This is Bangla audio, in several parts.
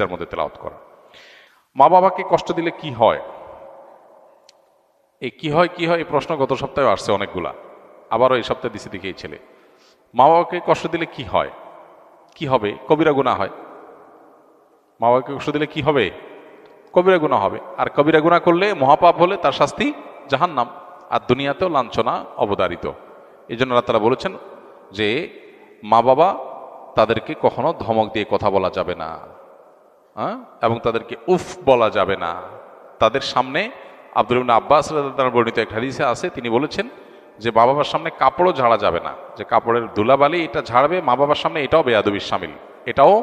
সেজদার মধ্যে তেলাওয়াত করা। মা বাবাকে কষ্ট দিলে কি হয়, এই কি হয় এই প্রশ্ন গত সপ্তাহে আসছে অনেকগুলা, আবারও এই সপ্তাহে দিছে দেখি এই ছেলে। মা বাবাকে কষ্ট দিলে কি হয়, কি হবে? কবিরা গুনাহ হয়। মা বাবাকে কষ্ট দিলে কি হবে? কবিরা গুনাহ হবে। আর কবিরা গুনাহ করলে, মহাপাপ হলে তার শাস্তি জাহান্নাম, আর দুনিয়াতেও লাঞ্ছনা অবধারিত। এই জন্য আল্লাহ তাআলা বলেছেন যে মা বাবা তাদেরকে কখনো ধমক দিয়ে কথা বলা যাবে না, এবং তাদেরকে উফ বলা যাবে না। তাদের সামনে আব্দুল ইবনে আব্বাস রাদিয়াল্লাহু আনহু বর্ণিত এক হাদিসে আছে, তিনি বলেছেন যে মা বাবার সামনে কাপড়ও ঝাড়া যাবে না, যে কাপড়ের ধুলাবালি এটা ঝাড়বে মা বাবার সামনে, এটাও বেয়াদবির শামিল, এটাও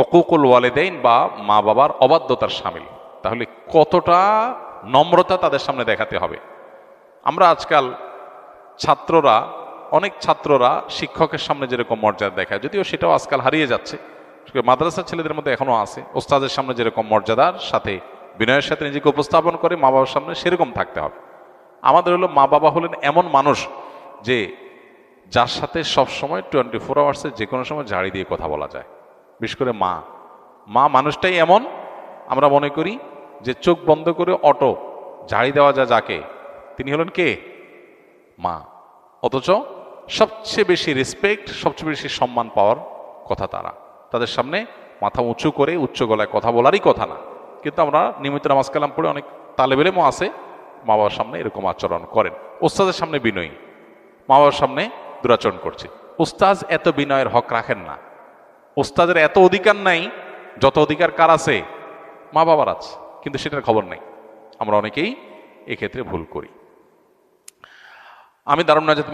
উকুকুল ওয়ালিদাইন বা মা বাবার অবাধ্যতার শামিল। তাহলে কতটা নম্রতা তাদের সামনে দেখাতে হবে। আমরা আজকাল অনেক ছাত্ররা শিক্ষকের সামনে যেরকম মর্যাদা দেখায়, যদিও সেটাও আজকাল হারিয়ে যাচ্ছে, মাদ্রাসার ছেলেদের মধ্যে এখনো আছে, ওস্তাদের সামনে যেরকম মর্যাদার সাথে বিনয়ের সাথে নিজেকে উপস্থাপন করে মা বাবার সামনে সেরকম থাকতে হবে। আমাদের হলো মা বাবা হলেন এমন মানুষ যে যার সাথে সবসময় 24 আওয়ার্সে যে কোনো সময় ঝাড়ি দিয়ে কথা বলা যায়। বিশেষ করে মা মানুষটাই এমন, আমরা মনে করি যে চোখ বন্ধ করে অটো ঝাড়ি দেওয়া যায় যাকে, তিনি হলেন কে? মা। অথচ সবচেয়ে বেশি রেসপেক্ট, সবচেয়ে বেশি সম্মান পাওয়ার কথা তাদের সামনে মাথা উঁচু করে উচ্চ গলায় কথা বলারই কথা না। কিন্তু আমরা নিয়মিত নামাজ কালাম পড়ে অনেক তালেবে ইলমও আছে মা বাবার সামনে এরকম আচরণ করেন। ওস্তাদের সামনে বিনয়ী, মা বাবার সামনে দুরাচরণ করছে। ওস্তাদ এত বিনয়ের হক রাখেন না, ওস্তাদের এত অধিকার নাই যত অধিকার কার আছে? মা বাবার আছে, কিন্তু সেটার খবর নেই। আমরা অনেকেই এক্ষেত্রে ভুল করি। আমি দারুন নাজাত